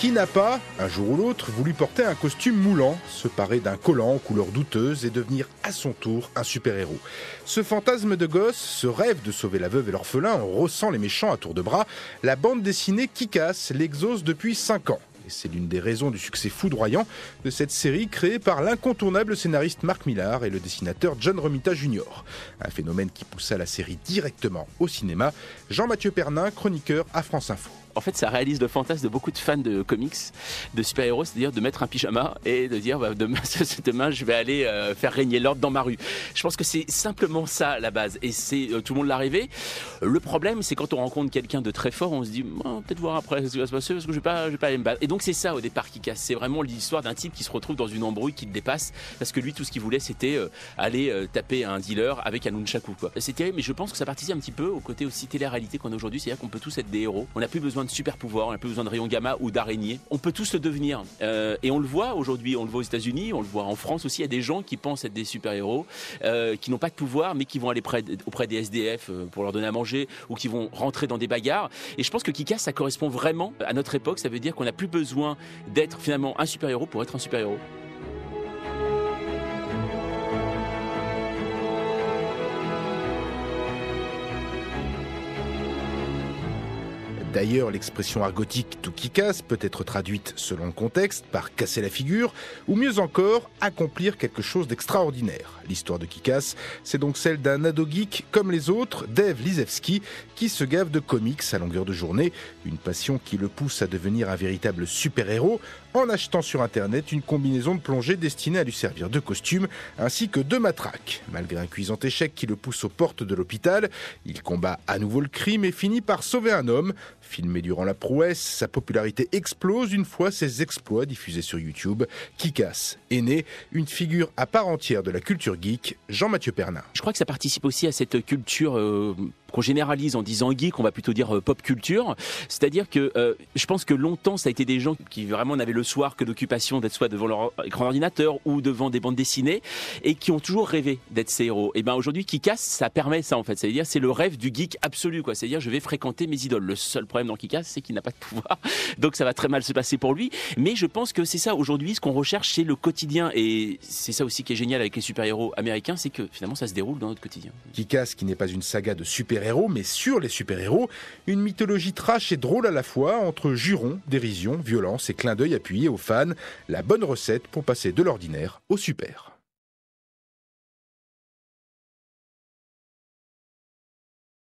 Qui n'a pas, un jour ou l'autre, voulu porter un costume moulant, se parer d'un collant aux couleurs douteuses et devenir à son tour un super-héros? Ce fantasme de gosse, ce rêve de sauver la veuve et l'orphelin en rossant les méchants à tour de bras, la bande dessinée Kick-Ass l'exauce depuis 5 ans. Et c'est l'une des raisons du succès foudroyant de cette série créée par l'incontournable scénariste Mark Millar et le dessinateur John Romita Jr. Un phénomène qui poussa la série directement au cinéma. Jean-Mathieu Pernin, chroniqueur à France Info. En fait, ça réalise le fantasme de beaucoup de fans de comics, de super-héros, c'est-à-dire de mettre un pyjama et de dire demain je vais aller faire régner l'ordre dans ma rue. Je pense que c'est simplement ça la base et c'est tout le monde l'a rêvé. Le problème, c'est quand on rencontre quelqu'un de très fort, on se dit peut-être voir après ce qui va se passer parce que je vais pas aller me battre. Et donc c'est ça au départ qui casse. C'est vraiment l'histoire d'un type qui se retrouve dans une embrouille qui le dépasse parce que lui tout ce qu'il voulait c'était aller taper un dealer avec un nunchaku quoi. C'est terrible, mais je pense que ça participe un petit peu au côté aussi télé-réalité qu'on a aujourd'hui, c'est-à-dire qu'on peut tous être des héros. On n'a plus besoin de super pouvoirs, on n'a plus besoin de rayons gamma ou d'araignées. On peut tous le devenir. Et on le voit aujourd'hui, on le voit aux États-Unis, on le voit en France aussi. Il y a des gens qui pensent être des super-héros, qui n'ont pas de pouvoir, mais qui vont aller auprès des SDF pour leur donner à manger ou qui vont rentrer dans des bagarres. Et je pense que Kick-Ass, ça correspond vraiment à notre époque. Ça veut dire qu'on n'a plus besoin d'être finalement un super-héros pour être un super-héros. D'ailleurs, l'expression argotique « tout Kick-Ass » peut être traduite, selon le contexte, par casser la figure, ou mieux encore, accomplir quelque chose d'extraordinaire. L'histoire de Kick-Ass, c'est donc celle d'un ado geek comme les autres, Dave Lizewski, qui se gave de comics à longueur de journée, une passion qui le pousse à devenir un véritable super-héros, en achetant sur Internet une combinaison de plongée destinée à lui servir de costume, ainsi que 2 matraques. Malgré un cuisant échec qui le pousse aux portes de l'hôpital, il combat à nouveau le crime et finit par sauver un homme. Filmé durant la prouesse, sa popularité explose une fois ses exploits diffusés sur YouTube. Kick-Ass est né, une figure à part entière de la culture geek, Jean-Mathieu Pernin. Je crois que ça participe aussi à cette culture qu'on généralise en disant geek, on va plutôt dire pop culture. C'est-à-dire que je pense que longtemps, ça a été des gens qui vraiment n'avaient le soir que d'occupation d'être soit devant leur écran d'ordinateur ou devant des bandes dessinées et qui ont toujours rêvé d'être ces héros. Et bien aujourd'hui, Kick-Ass, ça permet ça en fait. C'est-à-dire c'est le rêve du geek absolu, quoi. C'est-à-dire je vais fréquenter mes idoles. Le seul problème dans Kick-Ass, c'est qu'il n'a pas de pouvoir. Donc ça va très mal se passer pour lui. Mais je pense que c'est ça aujourd'hui, ce qu'on recherche, c'est le quotidien. Et c'est ça aussi qui est génial avec les super-héros américains, c'est que finalement ça se déroule dans notre quotidien. Kick-Ass, qui n'est pas une saga de super-héros, mais sur les super-héros, une mythologie trash et drôle à la fois, entre jurons, dérision, violence et clins d'œil appuyés aux fans, la bonne recette pour passer de l'ordinaire au super.